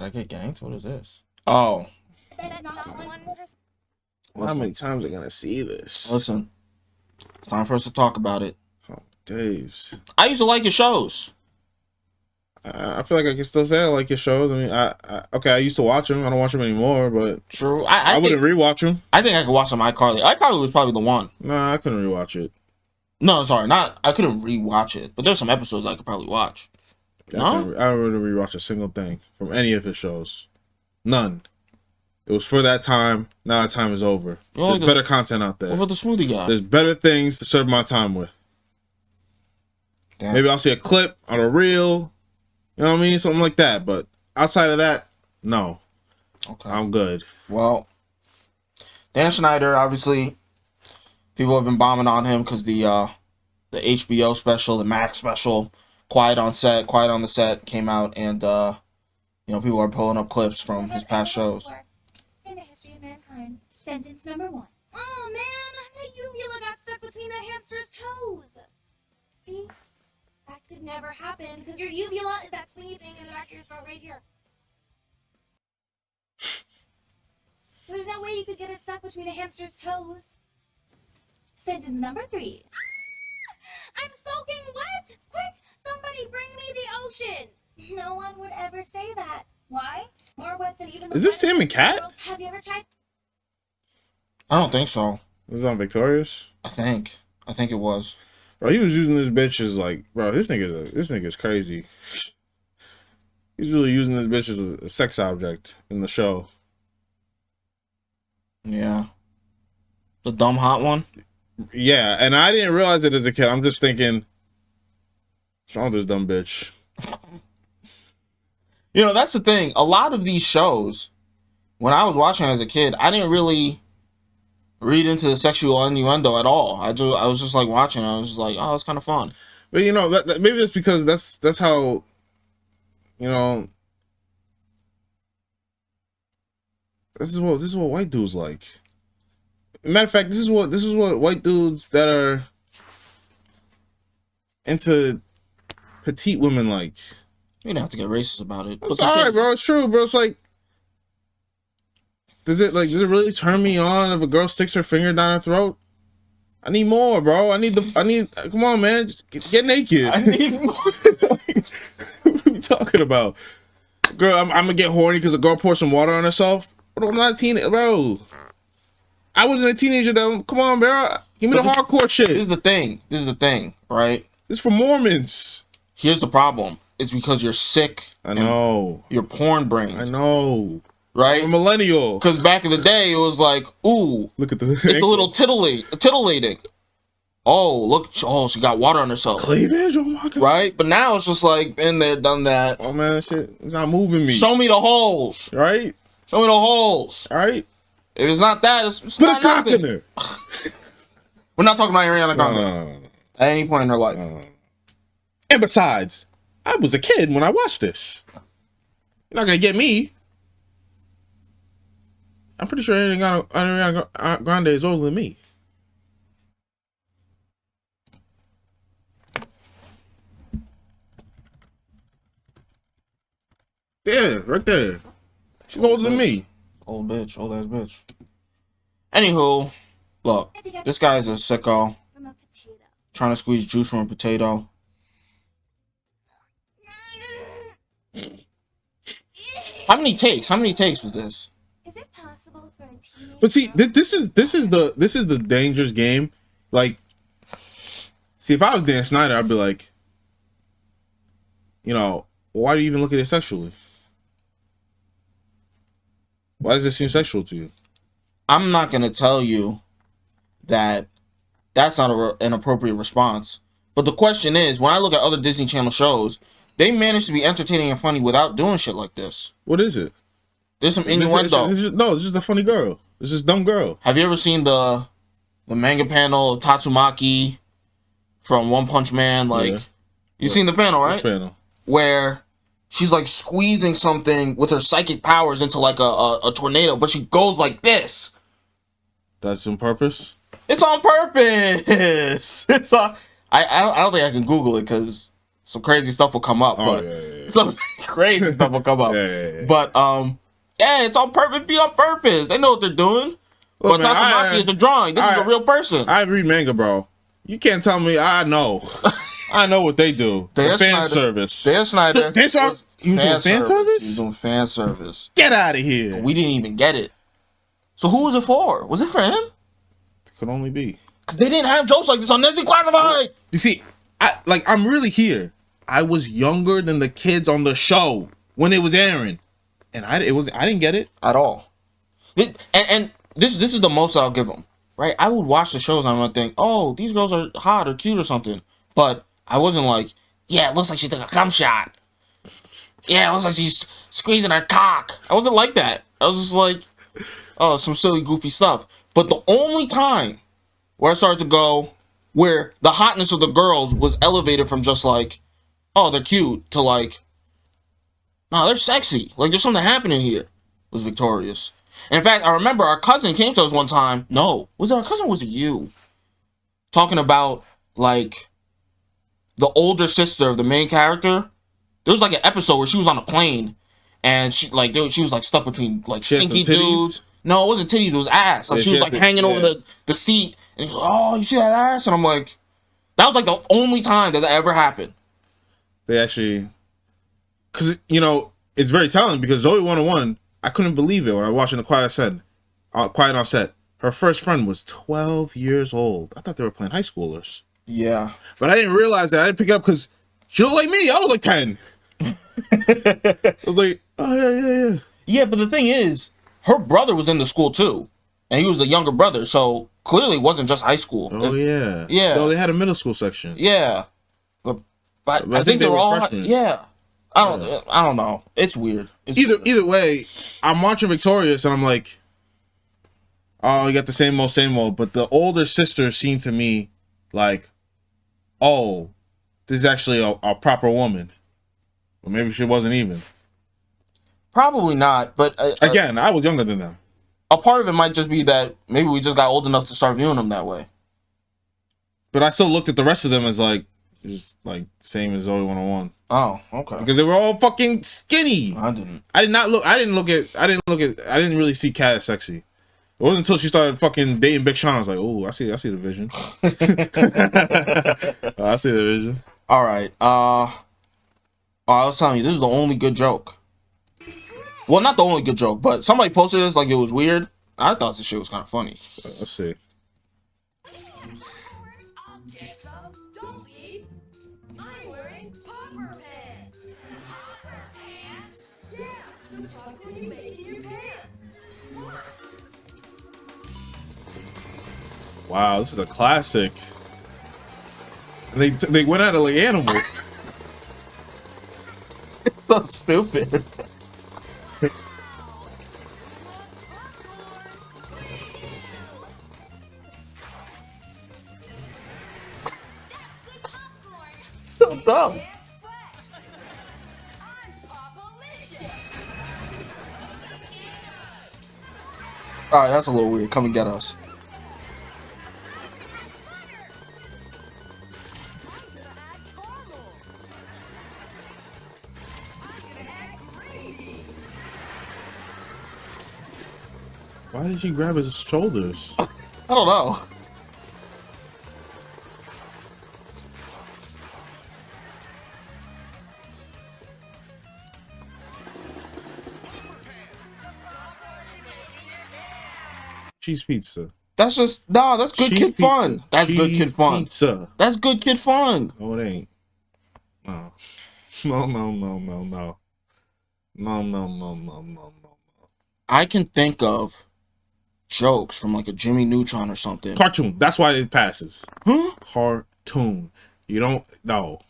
Did I get ganked? What is this? Oh. How many times are they gonna see this? Listen, it's time for us to talk about it. Oh, days. I used to like your shows. I feel like I can still say I like your shows. I mean, I used to watch them. I don't watch them anymore, but True. I wouldn't rewatch them. I think I could watch some iCarly. iCarly was probably the one. Nah, I couldn't rewatch it. No, sorry, I couldn't rewatch it, but there's some episodes I could probably watch. I wouldn't rewatch a single thing from any of his shows. None. It was for that time. Now that time is over. There's better content out there. What about the smoothie guy? There's better things to serve my time with. Damn. Maybe I'll see a clip on a reel. You know what I mean? Something like that. But outside of that, no. Okay. I'm good. Well, Dan Schneider, obviously, people have been bombing on him because the HBO special, the Max special, Quiet on the Set came out, and people are pulling up clips from his past shows. In the history of mankind, sentence number 1. Oh man, my uvula got stuck between that hamster's toes. See? That could never happen because your uvula is that swingy thing in the back of your throat right here. So there's no way you could get it stuck between a hamster's toes. Sentence number 3. I'm soaking wet! Quick, somebody bring me the ocean! No one would ever say that. Why? More wet than even the Is this Sam and Cat? Have you ever tried? I don't think so. It was on Victorious? I think it was. Bro, he was using this bitch as like, bro, this nigga's crazy. He's really using this bitch as a sex object in the show. Yeah. The dumb hot one? Yeah, and I didn't realize it as a kid. I'm just thinking, what's wrong with this dumb bitch? That's the thing. A lot of these shows, when I was watching as a kid, I didn't really read into the sexual innuendo at all. I was just like watching. I was just like, oh, it's kind of fun. But maybe it's because that's how, this is what white dudes like. Matter of fact, this is what white dudes that are into petite women like. You don't have to get racist about it. It's alright, bro. It's true, bro. It's like, does it really turn me on if a girl sticks her finger down her throat? I need more, bro. Come on, man. Just get naked. I need more. What are you talking about? Girl, I'm gonna get horny because a girl poured some water on herself. Bro, I'm not a teenager, bro. I wasn't a teenager though. Come on, bro. Give me the hardcore shit. This is the thing, right? This is for Mormons. Here's the problem. It's because you're sick. I know. You're porn brain. I know. Right? I'm a millennial. Because back in the day, it was like, ooh. Look at the It's a little titillating. Oh, look. Oh, she got water on herself. Cleavage? Oh my God. Right? But now it's just like, been there, done that. Oh man, that shit, it's not moving me. Show me the holes. Right? Show me the holes. Alright? If it's not that, it's Put not a cock nothing. in there. We're not talking about Ariana Grande. No. At any point in her life. And besides, I was a kid when I watched this. You're not gonna get me. I'm pretty sure Ariana Grande is older than me. Yeah, right there. She's older than me. Old ass bitch. Anywho, look, this guy's a sicko. From a potato. Trying to squeeze juice from a potato. How many takes was this? Is it possible for a teenager? But see, this is the dangerous game. Like, see, if I was Dan Schneider, I'd be like, why do you even look at it sexually? Why does it seem sexual to you? I'm not gonna tell you that that's not an appropriate response. But the question is, when I look at other Disney Channel shows, they manage to be entertaining and funny without doing shit like this. What is it? There's some innuendo. It's just a funny girl. It's just dumb girl. Have you ever seen the manga panel of Tatsumaki from One Punch Man? Like, you've seen the panel, right? The panel. Where she's like squeezing something with her psychic powers into like a tornado, but she goes like this. That's on purpose? It's on purpose. It's on. I don't think I can Google it because some crazy stuff will come up. Oh, But yeah. some crazy stuff will come up. Yeah. But yeah, it's on purpose. Be on purpose. They know what they're doing. Look, But man, Tatsumaki is the drawing. This is a real person. I read manga, bro. You can't tell me I know. I know what they do. Dan fan Schneider- service. Dan Schneider. You doing fan service? He's doing fan service. Get out of here. We didn't even get it. So who was it for? Was it for him? It could only be. Because they didn't have jokes like this on Declassified. You see, I'm really here. I was younger than the kids on the show when it was airing, and I didn't get it At all. And this is the most I'll give them. Right? I would watch the shows and I would think, oh, these girls are hot or cute or something. But I wasn't like, yeah, it looks like she took a cum shot. Yeah, it looks like she's squeezing her cock. I wasn't like that. I was just like, oh, some silly, goofy stuff. But the only time where I started to go, where the hotness of the girls was elevated from just like, oh, they're cute, to like, no, they're sexy. Like, there's something happening here, was Victorious. And in fact, I remember our cousin came to us one time. No, was it our cousin or was it you? Talking about, like, the older sister of the main character. There was like an episode where she was on a plane and she was like stuck between like She had stinky some titties? dudes. No, it wasn't titties, it was ass. Like Yeah, she was she like had hanging yeah. over the seat and he's like, oh, you see that ass? And I'm like, that was like the only time that ever happened. They actually, because it's very telling. Because Zoe 101, I couldn't believe it when I was watching the Quiet on Set. Her first friend was 12 years old. I thought they were playing high schoolers, Yeah. but I didn't realize that. I didn't pick it up because she looked like me. I was like 10. I was like, oh yeah. Yeah, but the thing is, her brother was in the school too. And he was a younger brother, so clearly it wasn't just high school. Oh yeah. Yeah. No, they had a middle school section. Yeah. But I think they were all freshmen. yeah. I don't know. It's weird. It's weird. Either way, I'm watching Victorious and I'm like, oh, you got the same old. But the older sister seemed to me like, oh, this is actually a proper woman. Or maybe she wasn't even. Probably not, but Again, I was younger than them. a part of it might just be that maybe we just got old enough to start viewing them that way. But I still looked at the rest of them as like, just like same as Zoe 101. Oh, okay. Because they were all fucking skinny. I didn't. I didn't really see Kat as sexy. It wasn't until she started fucking dating Big Sean I was like, oh, I see the vision. I see the vision. All right. I was telling you, this is the only good joke. Well, not the only good joke, but somebody posted this like it was weird. I thought this shit was kind of funny. Let's see. I'll get some. Don't eat. I'm wearing popper pants. Popper pants? Yeah, the popper you make in your pants. Wow, this is a classic. They went out of like animals. So stupid. Good popcorn. So dumb. It's fresh. I'm Popalicious. All right, that's a little weird. Come and get us. Why did she grab his shoulders? I don't know. Cheese pizza. That's just that's good Cheese kid pizza. fun. That's good Cheese kid fun. Pizza. That's good kid fun. No, it ain't. No. No. I can think of jokes from like a Jimmy Neutron or something. Cartoon. That's why it passes. Huh? Cartoon. You don't. No.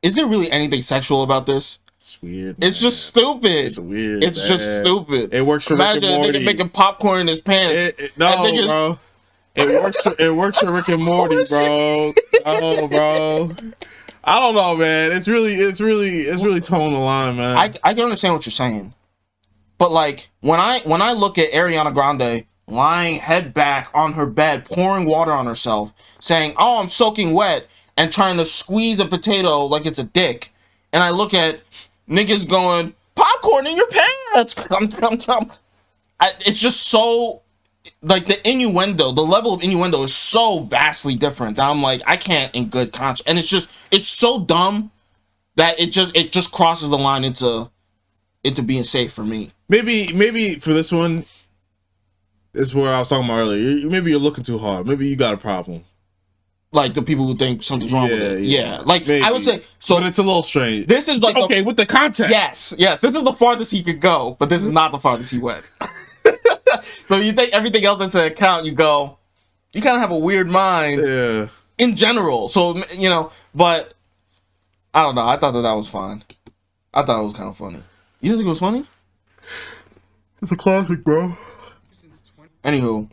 Is there really anything sexual about this? It's weird. It's man. just stupid. It's weird. It's just man. stupid. It works for Imagine Rick a and nigga Morty. making popcorn in his pants. No, That nigga- bro. It works for Rick and Morty, bro. Oh, bro. I don't know, man. It's really towing the line, man. I can understand what you're saying, but like when I look at Ariana Grande lying head back on her bed, pouring water on herself, saying, "Oh, I'm soaking wet," and trying to squeeze a potato like it's a dick. And I look at niggas going, popcorn in your pants. It's just so, like, the innuendo, the level of innuendo is so vastly different that I'm like, I can't in good conscience. And it's so dumb that it just crosses the line into being safe for me. Maybe for this one, this is where I was talking about earlier. Maybe you're looking too hard. Maybe you got a problem. Like the people who think something's wrong with it. Yeah. Like, maybe. I would say, so but it's a little strange. this is like, okay, with the context. Yes, this is the farthest he could go, but this is not the farthest he went. So you take everything else into account, you go, you kind of have a weird mind in general. So, you know, but I don't know. I thought that was fine. I thought it was kind of funny. You didn't think it was funny? It's a classic, bro. Anywho,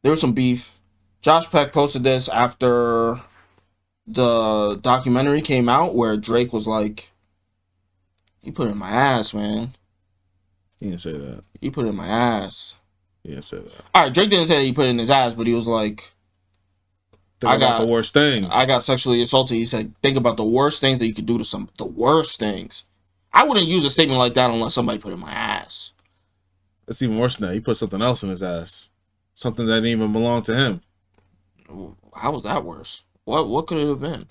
there was some beef. Josh Peck posted this after the documentary came out where Drake was like, he put it in my ass, man. He didn't say that. He put it in my ass. He didn't say that. Alright, Drake didn't say that he put it in his ass, but he was like, Think about the worst things. I got sexually assaulted. He said, think about the worst things that you could do to some, the worst things. I wouldn't use a statement like that unless somebody put it in my ass. It's even worse than that. He put something else in his ass. Something that didn't even belong to him. How was that worse? What could it have been?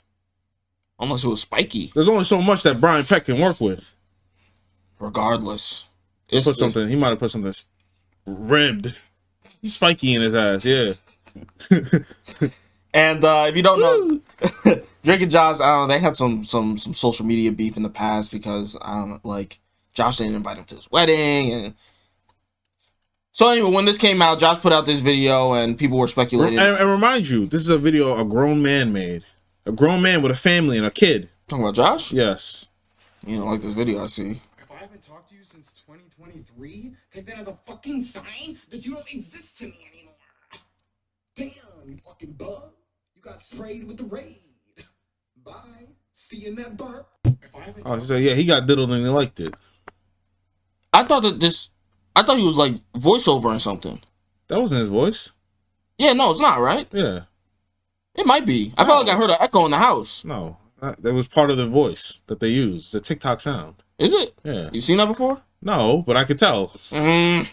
Unless it was spiky. There's only so much that Brian Peck can work with. Regardless. He might have put something ribbed. He's spiky in his ass, yeah. And if you don't know, Drake and Josh, I don't know, they had some social media beef in the past because, I don't know, like, Josh didn't invite him to his wedding. And so anyway, when this came out, Josh put out this video and people were speculating. And remind you, this is a video a grown man made. A grown man with a family and a kid. Talking about Josh? Yes. You don't like this video, I see. If I haven't talked to you since 2023, take that as a fucking sign that you don't exist to me anymore. Damn, you fucking bug. You got sprayed with the raid. Bye. See you in that burp. If I haven't Oh, so yeah, he got diddled and he liked it. I thought he was like voiceover or something. That wasn't his voice. Yeah, no, it's not, right? Yeah. It might be. I felt like I heard an echo in the house. No. That was part of the voice that they use. It's a TikTok sound. Is it? Yeah. You seen that before? No, but I could tell. Mm.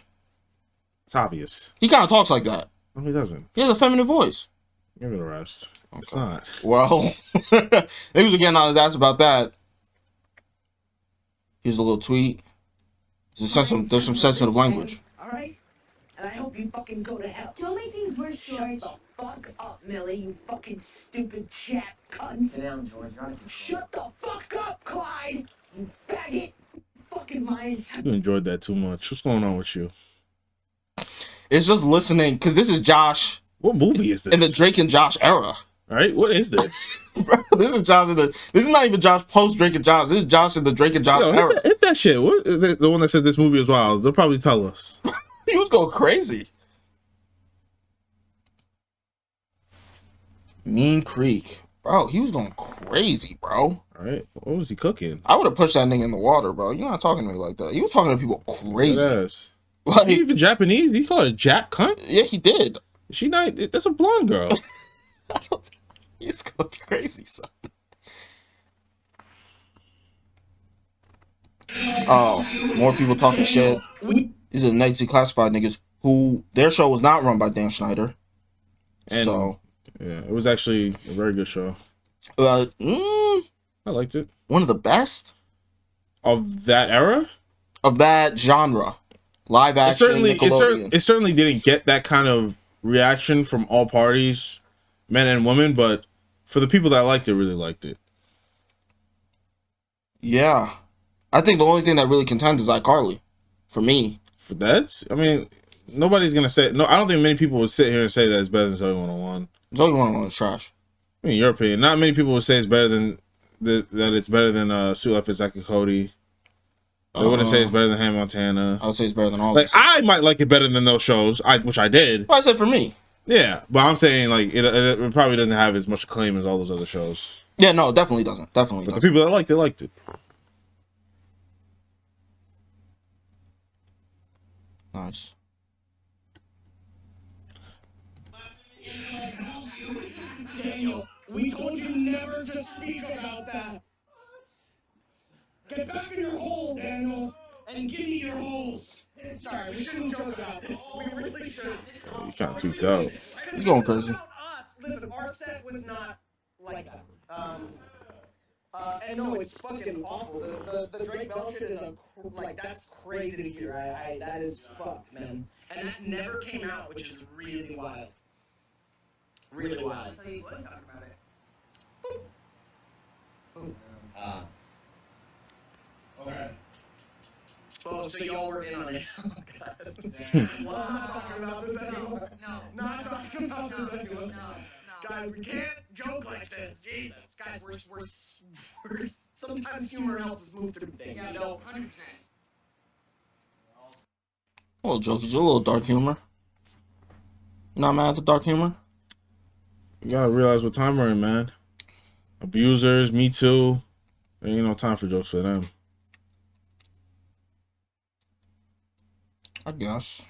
It's obvious. He kind of talks like that. No, he doesn't. He has a feminine voice. Give it a rest. Okay. It's not. Well, he was getting on his ass about that. Here's a little tweet. There's some sensitive language. Alright? And I hope you fucking go to hell. Don't make things worse, Shut George. the fuck up, Millie, you fucking stupid chat cunt. Sit down, George. You're out of control. Shut the fuck up, Clyde! You faggot! Fucking lions. You enjoyed that too much. What's going on with you? It's just listening, because this is Josh What movie is this? in the Drake and Josh era. Right? What is this? Bro, this is Josh this is not even Josh post Drake and Josh. This is Josh in the Drake and Josh Yo, era. hit that shit. What, the one that said this movie is wild. They'll probably tell us. He was going crazy. Mean Creek. Bro, he was going crazy, bro. All right. What was he cooking? I would have pushed that nigga in the water, bro. You're not talking to me like that. He was talking to people crazy. Yes. Like, He even Japanese. He called her Jap cunt. yeah, he did. She not. That's a blonde girl. He's going crazy, son. Oh, more people talking shit. These are the Declassified niggas who their show was not run by Dan Schneider. And- So, Yeah, it was actually a very good show. I liked it. one of the best Of that era, of that genre, live action. Nickelodeon. it certainly didn't get that kind of reaction from all parties, men and women. But for the people that liked it, really liked it. Yeah, I think the only thing that really contends is iCarly, for me. For that, I mean, nobody's gonna say no. I don't think many people would sit here and say that it's better than Zoe 101. Zoe 101 is trash. I mean, your opinion. Not many people would say it's better than that it's better than Suit Life is Zack and Cody. They wouldn't say it's better than Hannah Montana. I would say it's better than all Like this. I might like it better than those shows, which I did. Well, I said for me. Yeah, but I'm saying like it probably doesn't have as much acclaim as all those other shows. Yeah, no, it definitely doesn't. Definitely But the doesn't. people that liked it. Nice. Daniel, we told you never to speak about that. Get back in your hole, Daniel, and give me your holes. Sorry, we shouldn't joke about this. We really shouldn't. He's trying to tweak out. He's going crazy. Listen, our set was not like that. And no, it's fucking awful. The Drake Bell shit is that's crazy to hear. That is fucked, man. And that never came out, which is really wild. Really wild. So he was talking about it. Okay. Oh, so y'all were in on it. Oh, God. Well, I'm not talking about this anymore. No. Not talking about this anymore. No. Guys, we can't joke like this. Jesus. Guys, we're sometimes humor helps us move through things. Yeah, You no, know? 100%. A little jokey, a little dark humor. You not mad at the dark humor? You gotta realize what time we're in, man. Abusers, Me Too. There ain't no time for jokes for them. I guess.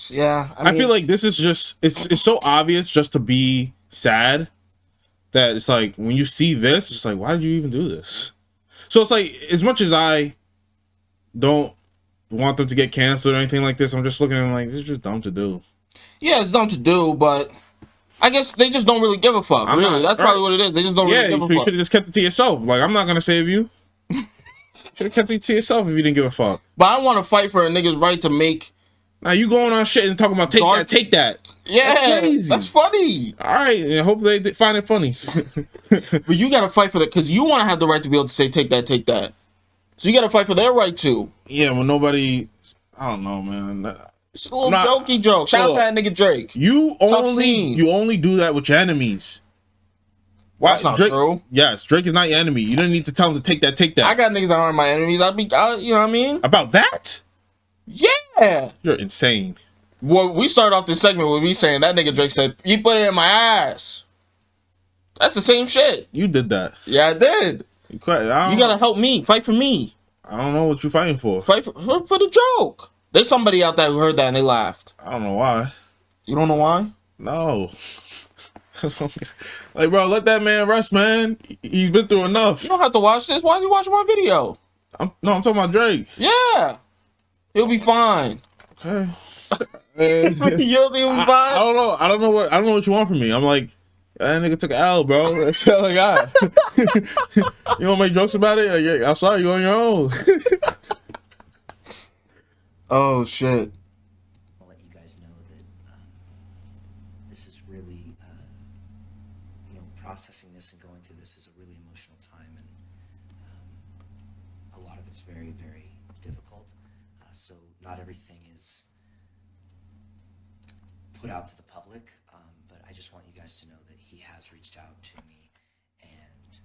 Yeah. I feel like this is just it's so obvious just to be sad that it's like when you see this, it's like, why did you even do this? So it's like, as much as I don't want them to get canceled or anything like this, I'm just looking at them like, this is just dumb to do. Yeah, it's dumb to do, but I guess they just don't really give a fuck. That's probably what it is. They just don't really give a you fuck. should have just kept it to yourself. Like, I'm not gonna save you. Should have kept it to yourself if you didn't give a fuck. But I want to fight for a nigga's right to make. Now you going on shit and talking about take that. Yeah, that's funny. All right, and hope they find it funny. But you gotta fight for that because you want to have the right to be able to say take that. So you gotta fight for their right too. Yeah, well, nobody. I don't know, man. It's a little jokey joke. Shout out to that nigga Drake. You only do that with your enemies. Why? That's not Drake, true. Yes, Drake is not your enemy. You don't need to tell him to take that. I got niggas that aren't my enemies. You know what I mean? About that? Yeah. You're insane. Well, we started off this segment with me saying that nigga Drake said, "You put it in my ass." That's the same shit. You did that. Yeah, I did. You gotta help me. Fight for me. I don't know what you're fighting for. Fight for the joke. There's somebody out there who heard that and they laughed. I don't know why. You don't know why? No. Like, bro, let that man rest, man. He's been through enough. You don't have to watch this. Why is he watching my video? I'm talking about Drake. Yeah. He'll be fine. Okay. You don't think he'll be fine? I don't know. I don't know what you want from me. I'm like, that nigga took an L, bro. That's all I got. You don't make jokes about it? Like, yeah, I'm sorry, you're on your own. Oh, shit. I'll let you guys know that this is really, processing this and going through this is a really emotional time, and a lot of it's very, very difficult. So not everything is put out to the public, but I just want you guys to know that he has reached out to me, and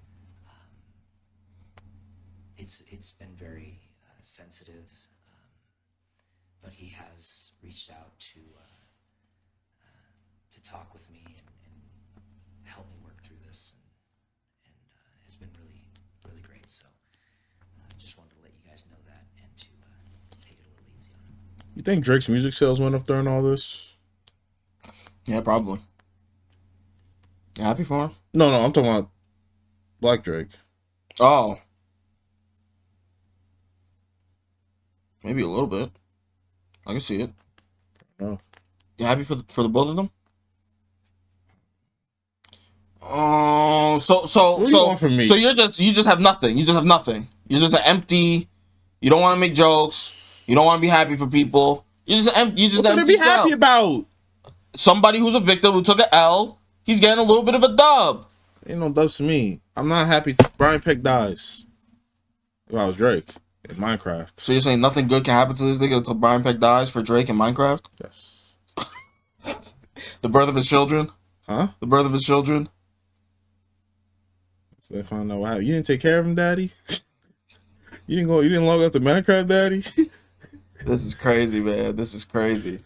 it's been very sensitive. But he has reached out to talk with me and help me work through this, and has been really, really great. So just wanted to let you guys know that and to take it a little easy on him. You think Drake's music sales went up during all this? Yeah, probably. You happy for him? No, I'm talking about Black Drake. Oh. Maybe a little bit. I can see it. Oh. You happy for the both of them? So What do you want from me? So you just have nothing. You just have nothing. You're just an empty. You don't want to make jokes. You don't want to be happy for people. You're just empty. You just What empty. to be happy about? Somebody who's a victim who took an L. He's getting a little bit of a dub. Ain't no dubs to me. I'm not happy till Brian Peck dies. If I was Drake in Minecraft. So you're saying nothing good can happen to this nigga until Brian Peck dies for Drake in Minecraft? Yes. The birth of his children? Huh? The birth of his children? So they found out what happened. You didn't take care of him, Daddy? You didn't log out to Minecraft, Daddy? This is crazy, man. This is crazy.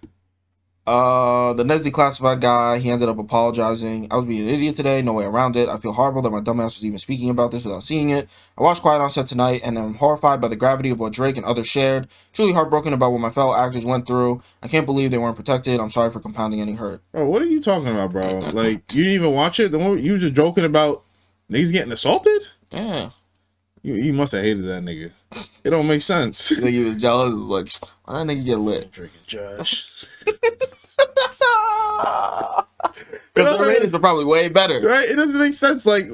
The Nestle Classified guy, he ended up apologizing. I was being an idiot today, no way around it. I feel horrible that my dumbass was even speaking about this without seeing it. I watched Quiet on Set tonight, and I'm horrified by the gravity of what Drake and others shared. Truly heartbroken about what my fellow actors went through. I can't believe they weren't protected. I'm sorry for compounding any hurt. Bro, what are you talking about, bro? Like, you didn't even watch it? The one you were just joking about niggas getting assaulted? Yeah. You must have hated that nigga. It don't make sense. Think he was jealous. It was like, why that nigga get lit? Drake and Josh. Because the ratings were probably way better. Right? It doesn't make sense. Like,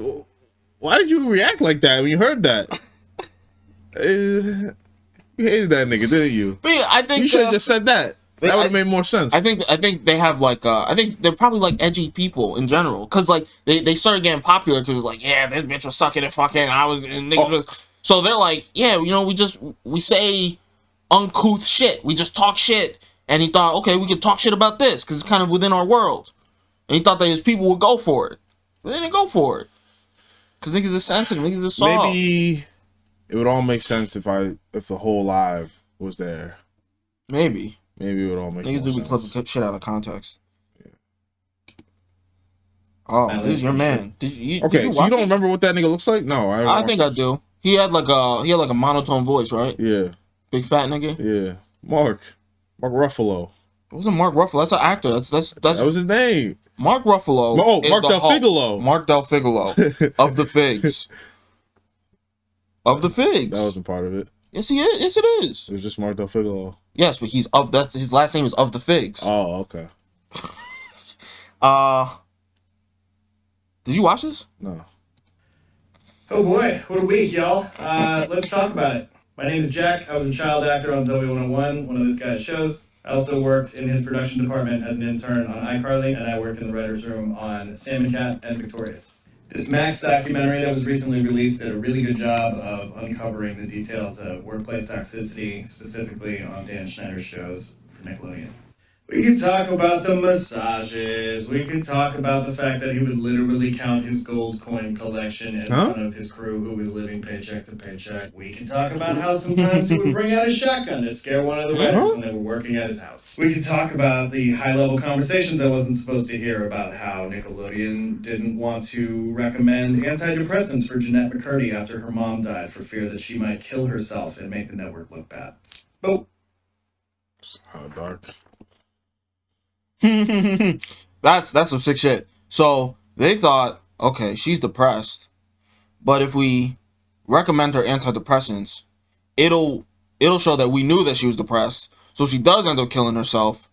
why did you react like that when you heard that? You hated that nigga, didn't you? But yeah, I think You should have just said that. That would have made more sense. I think they have like I think they're probably like edgy people in general, because like they started getting popular because like, yeah, this bitch was sucking and fucking, and I was, and niggas was, so they're like, yeah, you know, we say uncouth shit, we just talk shit, and he thought, okay, we could talk shit about this because it's kind of within our world, and he thought that his people would go for it, but they didn't go for it because niggas are sensitive, niggas are soft. Maybe it would all make sense if the whole live was there. Maybe it would all make niggas do be sense. clipping shit out of context. Oh, this is your man. Did you Okay, did so you don't it? remember what that nigga looks like? No, I think I do. He had like a monotone voice, right? Yeah, Big fat nigga. yeah. Mark Ruffalo. It wasn't Mark Ruffalo. That's an actor. That's That was his name. Mark Ruffalo. Oh, is Mark the Del Hulk. Figolo. Mark Del Figolo of the Figs. Of the Figs. That wasn't part of it. Yes, he is. Yes, it is. It was just Mark Del Figolo. Yes, but he's of that. His last name is of the Figs. Oh, okay. Did you watch this? No. Oh boy, what a week, y'all. Let's talk about it. My name is Jack. I was a child actor on Zoe 101, one of this guy's shows. I also worked in his production department as an intern on iCarly, and I worked in the writer's room on Salmon Cat and Victorious. This Max documentary that was recently released did a really good job of uncovering the details of workplace toxicity, specifically on Dan Schneider's shows for Nickelodeon. We could talk about the massages. We could talk about the fact that he would literally count his gold coin collection in front of his crew who was living paycheck to paycheck. We could talk about how sometimes he would bring out his shotgun to scare one of the writers when they were working at his house. We could talk about the high-level conversations I wasn't supposed to hear about how Nickelodeon didn't want to recommend antidepressants for Jeanette McCurdy after her mom died for fear that she might kill herself and make the network look bad. But How dark. That's some sick shit. So they thought, okay, she's depressed, but if we recommend her antidepressants, it'll show that we knew that she was depressed. So if she does end up killing herself,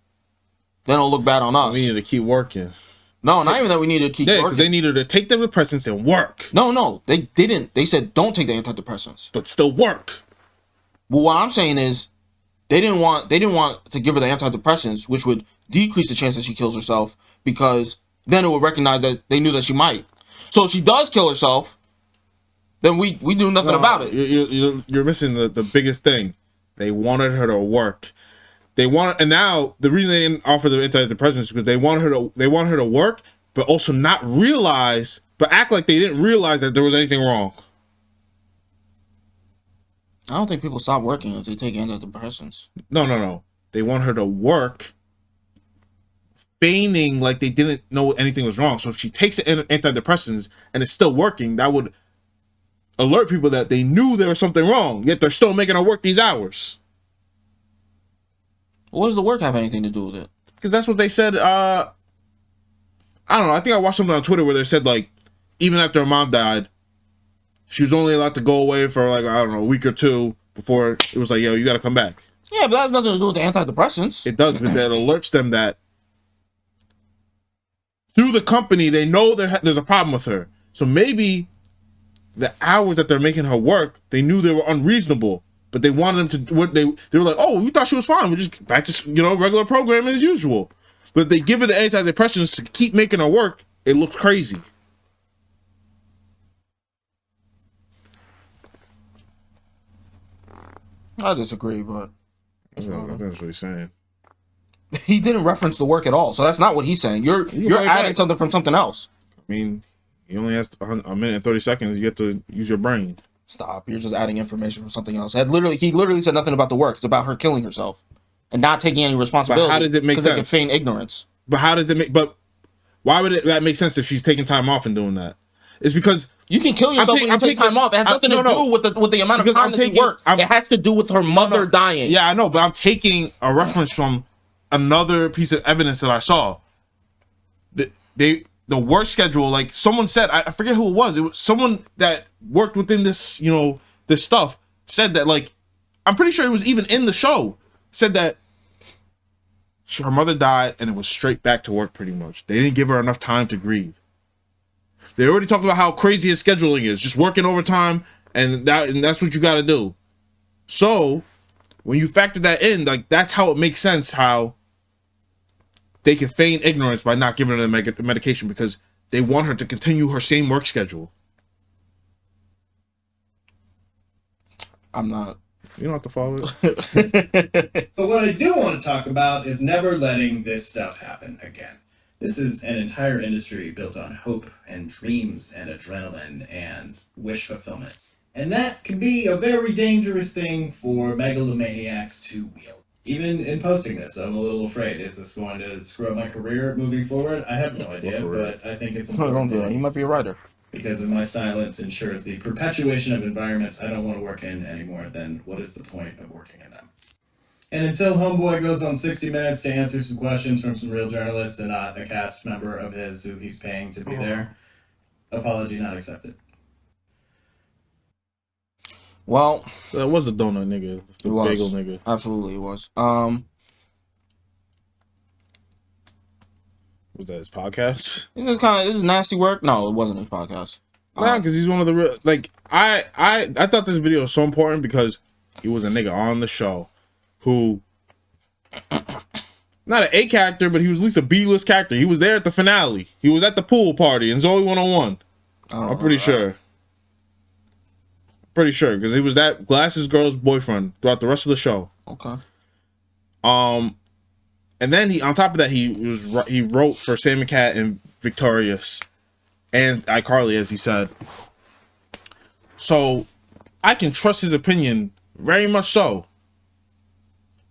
then it'll look bad on us. We need to keep working. No, not even that we need to keep Yeah, working. because they needed to take the depressants and work, No, they didn't. They said don't take the antidepressants. but still work. Well, what I'm saying is they didn't want to give her the antidepressants, which would decrease the chance that she kills herself, because then it would recognize that they knew that she might. So if she does kill herself, then we do nothing about it. You're missing the biggest thing. They wanted her to work. And now the reason they didn't offer the antidepressants is because they want her to work, but also not realize, but act like they didn't realize that there was anything wrong. I don't think people stop working if they take antidepressants. No. They want her to work, feigning like they didn't know anything was wrong. So if she takes the antidepressants and it's still working, that would alert people that they knew there was something wrong, yet they're still making her work these hours. What does the work have anything to do with it? Because that's what they said. I don't know. I think I watched something on Twitter where they said, like, even after her mom died, she was only allowed to go away for, like, I don't know, a week or two before it was like, yo, you got to come back. Yeah, but that has nothing to do with the antidepressants. It does, because it alerts them that through the company, they know there's a problem with her. So maybe the hours that they're making her work, they knew they were unreasonable, but they wanted them to, they were like, oh, you thought she was fine. We're just back to, regular programming as usual. But if they give her the antidepressants to keep making her work, it looks crazy. I disagree, but I think that's what he's saying. he didn't reference the work at all, so that's not what he's saying. You're adding something from something else. I mean, he only has a minute and 30 seconds. You get to use your brain. Stop. You're just adding information from something else. He literally said nothing about the work. It's about her killing herself. and not taking any responsibility. But how does it make Because they can sense? feign ignorance. But how does it make? But why would that make sense if she's taking time off and doing that? It's because You can kill yourself when you take time off. It has nothing to do with the amount of Because time that you work. It has to do with her mother dying. Yeah, I know, but I'm taking a reference from another piece of evidence that I saw. The work schedule, like someone said, I forget who it was. It was someone that worked within this, this stuff, said that, like, I'm pretty sure it was even in the show, said that her mother died and it was straight back to work pretty much. They didn't give her enough time to grieve. They already talked about how crazy his scheduling is, just working overtime, and that's what you got to do. So when you factor that in, like, that's how it makes sense how they can feign ignorance by not giving her the medication, because they want her to continue her same work schedule. I'm not. You don't have to follow it. But what I do want to talk about is never letting this stuff happen again. This is an entire industry built on hope and dreams and adrenaline and wish fulfillment. And that can be a very dangerous thing for megalomaniacs to wield. Even in posting this, I'm a little afraid. Is this going to screw up my career moving forward? I have no idea, but I think it's No, don't do that. You might be a writer. Because if my silence ensures the perpetuation of environments I don't want to work in anymore, then what is the point of working in them? And until Homeboy goes on 60 Minutes to answer some questions from some real journalists and not a cast member of his who he's paying to be there, apology not accepted. Well, So that was the donut nigga, the bagel nigga. Absolutely, it was. Was that his podcast? This is nasty work. No, it wasn't his podcast. Nah, because he's one of the real. Like, I thought this video was so important because he was a nigga on the show who, not an A character, but he was at least a B-list character. He was there at the finale. He was at the pool party in Zoe 101. I'm pretty sure. Pretty sure, because he was that glasses girl's boyfriend throughout the rest of the show. Okay. And then he, on top of that, he wrote for Sam Cat and Victorious and iCarly, as he said. So I can trust his opinion very much so.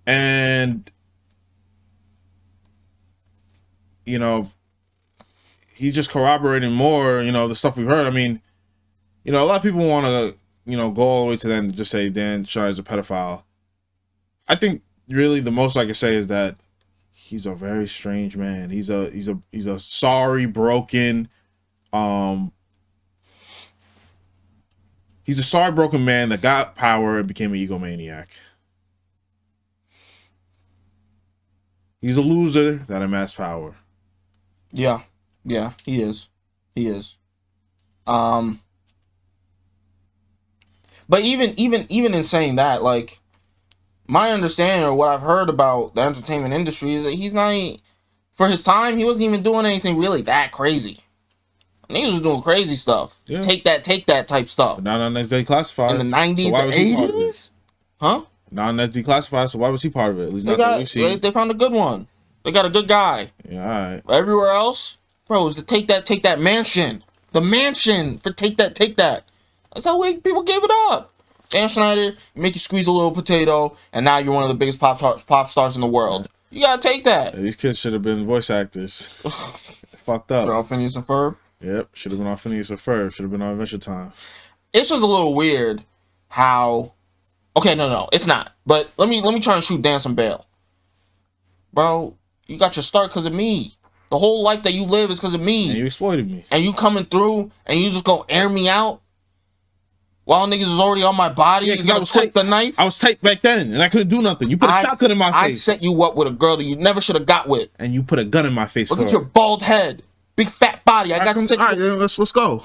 And he's just corroborating more, the stuff we've heard. I mean, a lot of people want to, go all the way to then just say Dan Schneider's a pedophile. I think really the most I can say is that he's a very strange man. He's a sorry, broken, he's a sorry, broken man that got power and became an egomaniac. He's a loser that amassed power. Yeah, he is. But even in saying that, like, my understanding or what I've heard about the entertainment industry is that he's not, for his time, he wasn't even doing anything really that crazy. Niggas was doing crazy stuff. Yeah. Take that type stuff. But not on that's Declassified. In the 90s, so the 80s? Huh? Not on that's Declassified, so why was he part of it? At least not that we've seen. They found a good one. They got a good guy. Yeah, alright. Everywhere else, bro, is to take that mansion. The mansion for take that. That's how people gave it up. Dan Schneider, make you squeeze a little potato, and now you're one of the biggest pop stars in the world. You gotta take that. Yeah, these kids should have been voice actors. Fucked up. They're all Phineas and Ferb? Yep, should have been on Phineas and Ferb. Should have been on Adventure Time. It's just a little weird how... Okay, no, it's not. But let me try and shoot Dan some bail. Bro, you got your start because of me. The whole life that you live is because of me. And you exploited me. And you coming through and you just gonna air me out while niggas is already on my body. Yeah, because I was tight. The knife. I was tight back then, and I couldn't do nothing. You put a shotgun in my face. I set you up with a girl that you never should have got with. And you put a gun in my face. Look at your bald head, big fat body. I got to set you. All right, let's go.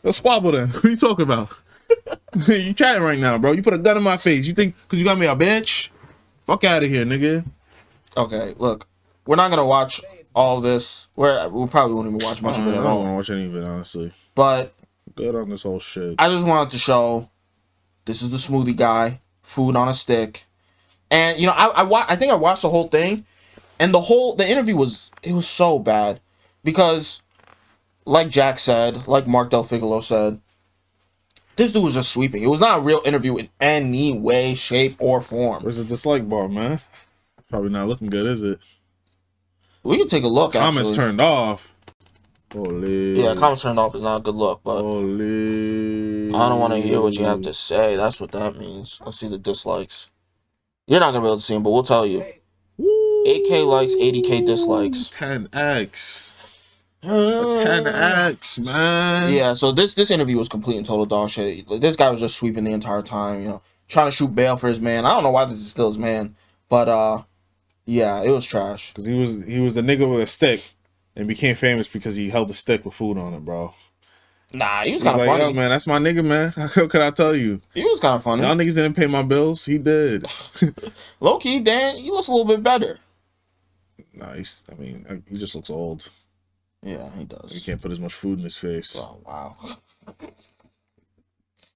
Let's squabble then. What are you talking about? You chatting right now, bro. You put a gun in my face. You think because you got me a bitch? Fuck out of here, nigga. Okay, look, we're not gonna watch all this. We probably won't even watch much of it at all. I don't want to watch any of it, honestly. But good on this whole shit. I just wanted to show this is the smoothie guy, food on a stick, and I think I watched the whole thing, and the interview was so bad because, like Jack said, like Mark Del Figolo said, this dude was just sweeping. It was not a real interview in any way, shape, or form. Where's the dislike bar, man? Probably not looking good, is it? We can take a look. Comments Actually. turned off. Holy. Yeah, comments turned off is not a good look, but Holy. I don't want to hear what you have to say. That's what that means. Let's see the dislikes. You're not gonna be able to see them, but we'll tell you. 8K likes, 80K dislikes. 10x. 10x, man. Yeah, so this interview was complete and total dog shit. This guy was just sweeping the entire time, you know, trying to shoot bail for his man. I don't know why this is still his man, but yeah, it was trash. Because he was a nigga with a stick and became famous because he held a stick with food on it, bro. Nah, he was He's kind of like, funny. yo, man, that's my nigga, man. How could I tell you? He was kind of funny. Y'all niggas didn't pay my bills. He did. Low key, Dan, he looks a little bit better. Nah, he just looks old. Yeah, he He does. can't put as much food in his face. Oh wow.